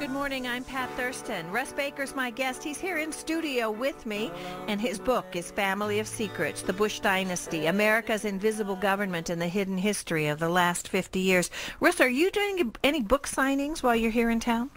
Good morning. I'm Pat Thurston. Russ Baker's my guest. He's here in studio with me, and his book is Family of Secrets, The Bush Dynasty, America's Invisible Government and the Hidden History of the Last 50 Years. Russ, are you doing any book signings while you're here in town?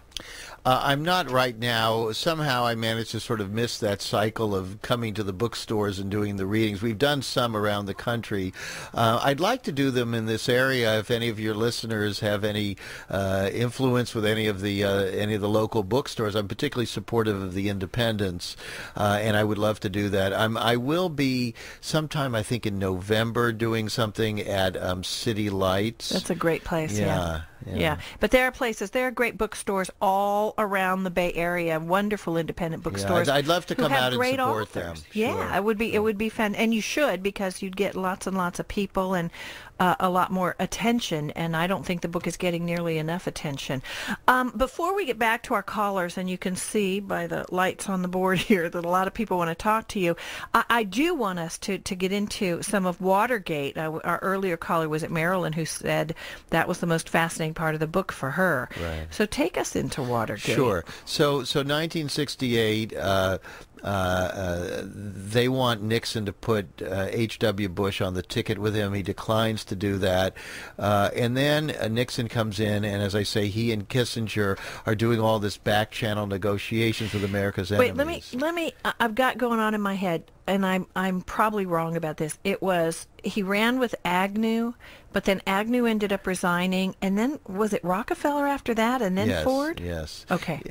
I'm not right now. Somehow I managed to sort of miss that cycle of coming to the bookstores and doing the readings. We've done some around the country. I'd like to do them in this area. If any of your listeners have any influence with any of the local bookstores, I'm particularly supportive of the independents, and I would love to do that. I will be sometime, I think, in November doing something at City Lights. That's a great place. Yeah. Yeah, but there are great bookstores all around the Bay Area, wonderful independent bookstores. Yeah, I'd love to come out and support authors. them. Yeah, sure. it would be fun, and you should, because you'd get lots and lots of people and a lot more attention, and I don't think the book is getting nearly enough attention. Before we get back to our callers, and you can see by the lights on the board here that a lot of people want to talk to you, I do want us to get into some of Watergate. Our earlier caller was at Maryland, who said that was the most fascinating part of the book for her. Right. So take us into Watergate. Sure. So 1968, they want Nixon to put H.W. Bush on the ticket with him. He declines to do that. And then Nixon comes in, and as I say, he and Kissinger are doing all this back-channel negotiations with America's enemies. Wait, let me, I've got going on in my head, and I'm probably wrong about this. It was, he ran with Agnew, but then Agnew ended up resigning, and then was it Rockefeller after that, and then yes, Ford? Yes. Okay.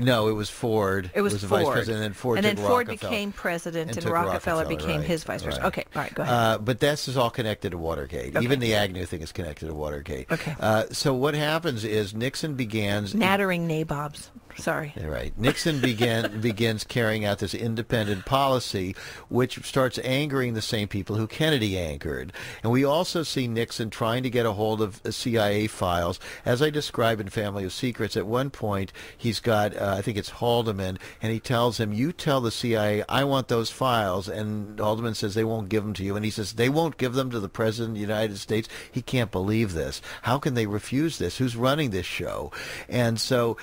No, it was Ford. It was the Ford. Vice President, and then Ford became president, and Rockefeller became right, his vice president. Right. Okay, all right, go ahead. But this is all connected to Watergate. Okay. Even the Agnew thing is connected to Watergate. Okay. So what happens is Nixon begins... Nattering nabobs. Sorry. Right. Nixon begins carrying out this independent policy, which starts angering the same people who Kennedy angered. And we also see Nixon trying to get a hold of CIA files. As I describe in Family of Secrets, at one point he's got, I think it's Haldeman, and he tells him, you tell the CIA, I want those files. And Haldeman says, they won't give them to you. And he says, they won't give them to the President of the United States. He can't believe this. How can they refuse this? Who's running this show? And so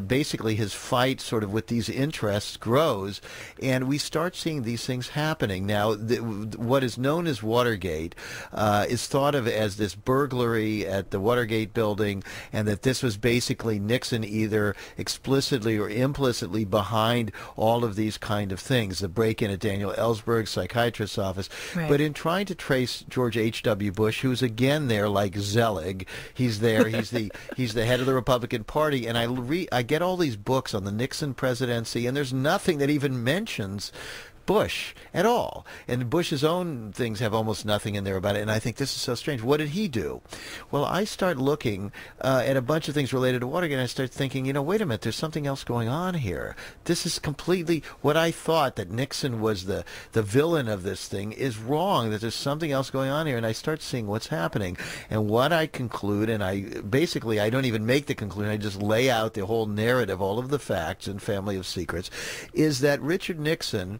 basically his fight sort of with these interests grows, and we start seeing these things happening. Now, what is known as Watergate is thought of as this burglary at the Watergate building, and that this was basically Nixon either explicitly or implicitly behind all of these kind of things, the break-in at Daniel Ellsberg's psychiatrist's office. Right. But in trying to trace George H.W. Bush, who's again there like Zelig, he's there, he's the head of the Republican Party, and I get all these books on the Nixon presidency, and there's nothing that even mentions Bush at all. And Bush's own things have almost nothing in there about it, and I think this is so strange. What did he do? Well, I start looking at a bunch of things related to Watergate, and I start thinking, wait a minute, there's something else going on here. This is completely what I thought, that Nixon was the villain of this thing, is wrong, that there's something else going on here, and I start seeing what's happening. And what I conclude, and I don't even make the conclusion, I just lay out the whole narrative, all of the facts in Family of Secrets, is that Richard Nixon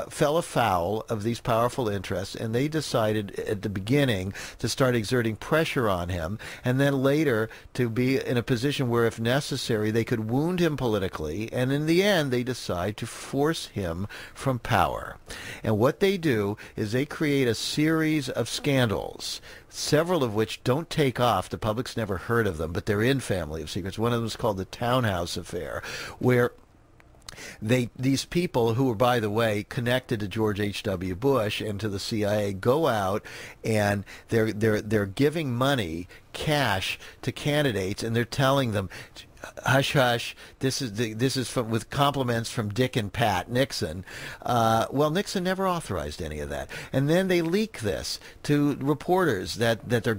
fell afoul of these powerful interests, and they decided at the beginning to start exerting pressure on him, and then later to be in a position where, if necessary, they could wound him politically, and in the end they decide to force him from power. And what they do is they create a series of scandals, several of which don't take off. The public's never heard of them, but they're in Family of Secrets. One of them is called the Townhouse Affair, where these people, who are, by the way, connected to George H.W. Bush and to the CIA, go out and they're giving money, cash, to candidates, and they're telling them, hush, hush, this is with compliments from Dick and Pat Nixon. Well, Nixon never authorized any of that. And then they leak this to reporters that they're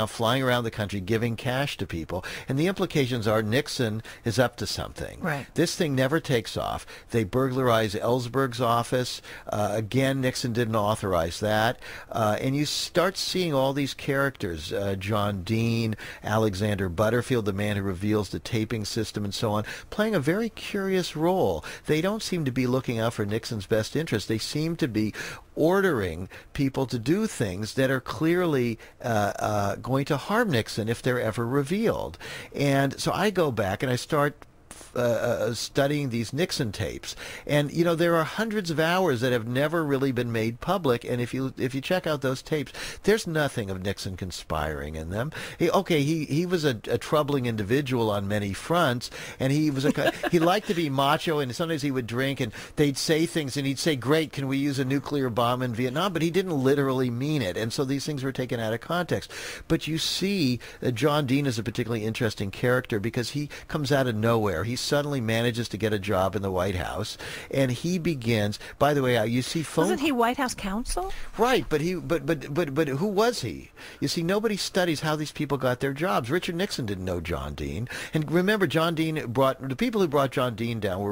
flying around the country giving cash to people. And the implications are Nixon is up to something. Right. This thing never takes off. They burglarize Ellsberg's office. Again, Nixon didn't authorize that. And you start seeing all these characters, John Dean, Alexander Butterfield, the man who reveals the tape taping system and so on, playing a very curious role. They don't seem to be looking out for Nixon's best interest. They seem to be ordering people to do things that are clearly going to harm Nixon if they're ever revealed. And so I go back and I start studying these Nixon tapes, and there are hundreds of hours that have never really been made public. And if you check out those tapes, there's nothing of Nixon conspiring in them. He was a troubling individual on many fronts, and he liked to be macho, and sometimes he would drink, and they'd say things, and he'd say, "Great, can we use a nuclear bomb in Vietnam?" But he didn't literally mean it, and so these things were taken out of context. But you see, John Dean is a particularly interesting character because he comes out of nowhere. He suddenly manages to get a job in the White House, and he begins. By the way, you see phone. Wasn't he White House counsel? Right, but who was he? You see, nobody studies how these people got their jobs. Richard Nixon didn't know John Dean, and remember, John Dean the people who brought John Dean down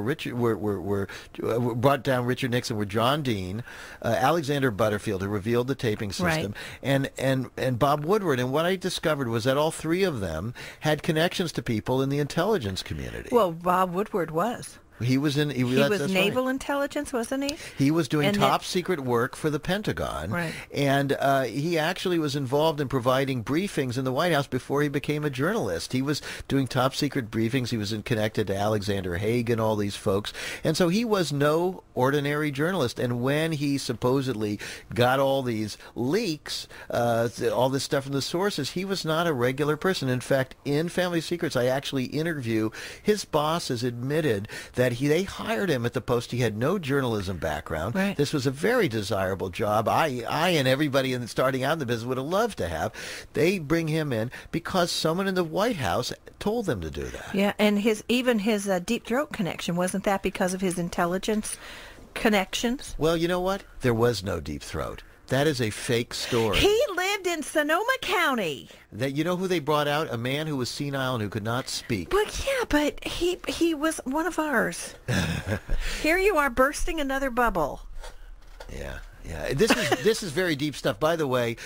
brought down Richard Nixon were John Dean, Alexander Butterfield, who revealed the taping system, right, and Bob Woodward. And what I discovered was that all three of them had connections to people in the intelligence community. Well, Bob Woodward was. He was naval intelligence, wasn't he? He was doing top secret work for the Pentagon, right, and he actually was involved in providing briefings in the White House before he became a journalist. He was doing top secret briefings. He was connected to Alexander Haig and all these folks, and so he was no ordinary journalist. And when he supposedly got all these leaks, all this stuff from the sources, he was not a regular person. In fact, in Family Secrets, I actually interview his bosses admitted that they hired him at the post. He had no journalism background. Right. This was a very desirable job. I and everybody starting out in the business would have loved to have. They bring him in because someone in the White House told them to do that. Yeah, and his Deep Throat connection, wasn't that because of his intelligence connections? Well, you know what? There was no Deep Throat. That is a fake story. He lived in Sonoma County. You know who they brought out? A man who was senile and who could not speak. But he was one of ours. Here you are bursting another bubble. Yeah. This is very deep stuff. By the way,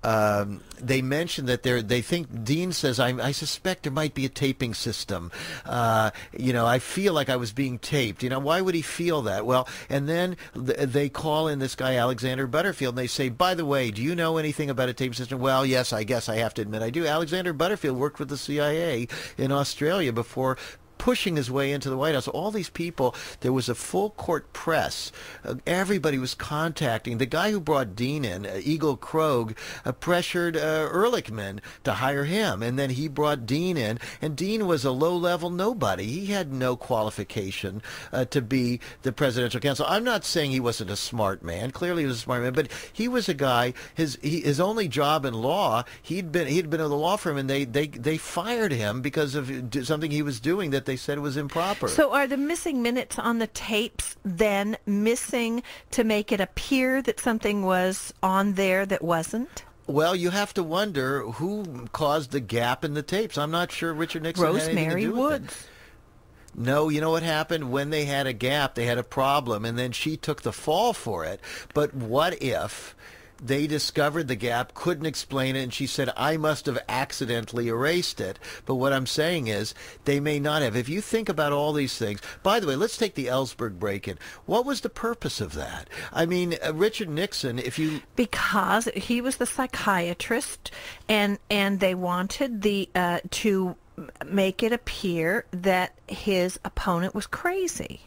they mentioned that they think Dean says I suspect there might be a taping system. I feel like I was being taped. Why would he feel that? Well, and then they call in this guy Alexander Butterfield, and they say, by the way, do you know anything about a taping system? Well, yes, I guess I have to admit I do. Alexander Butterfield worked with the CIA in Australia before pushing his way into the White House. All these people, there was a full court press. Everybody was contacting. The guy who brought Dean in, Eagle Krogh, pressured Ehrlichman to hire him, and then he brought Dean in, and Dean was a low-level nobody. He had no qualification to be the presidential counsel. I'm not saying he wasn't a smart man. Clearly he was a smart man, but he was a guy, his only job in law, he'd been in the law firm, and they fired him because of something he was doing that they said was improper. So are the missing minutes on the tapes then missing to make it appear that something was on there that wasn't? Well, you have to wonder who caused the gap in the tapes. I'm not sure Richard Nixon had anything to do with it. No, you know what happened? When they had a gap, they had a problem, and then she took the fall for it. But what if they discovered the gap, couldn't explain it, and she said, I must have accidentally erased it. But what I'm saying is, they may not have. If you think about all these things, by the way, let's take the Ellsberg break-in. What was the purpose of that? I mean, Richard Nixon, because he was the psychiatrist, and they wanted to make it appear that his opponent was crazy.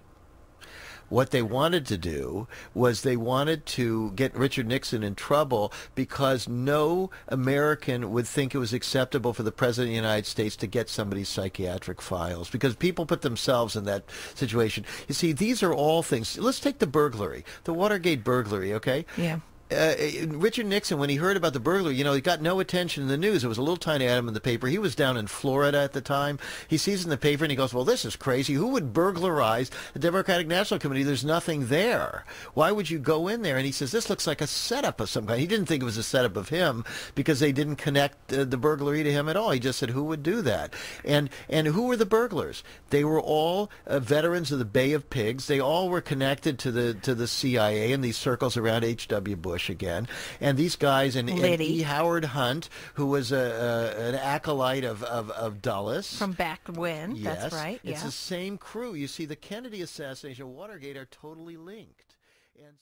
What they wanted to do was they wanted to get Richard Nixon in trouble because no American would think it was acceptable for the President of the United States to get somebody's psychiatric files, because people put themselves in that situation. You see, these are all things. Let's take the burglary, the Watergate burglary, okay? Yeah. Richard Nixon, when he heard about the burglary, he got no attention in the news. It was a little tiny item in the paper. He was down in Florida at the time. He sees it in the paper and he goes, well, this is crazy. Who would burglarize the Democratic National Committee? There's nothing there. Why would you go in there? And he says, this looks like a setup of some kind. He didn't think it was a setup of him because they didn't connect the burglary to him at all. He just said, who would do that? And who were the burglars? They were all veterans of the Bay of Pigs. They all were connected to the CIA and these circles around H.W. Bush. Bush again. And these guys, and E. Howard Hunt, who was an acolyte of Dulles. From back when, yes, that's right. It's the same crew. You see, the Kennedy assassination and Watergate are totally linked. And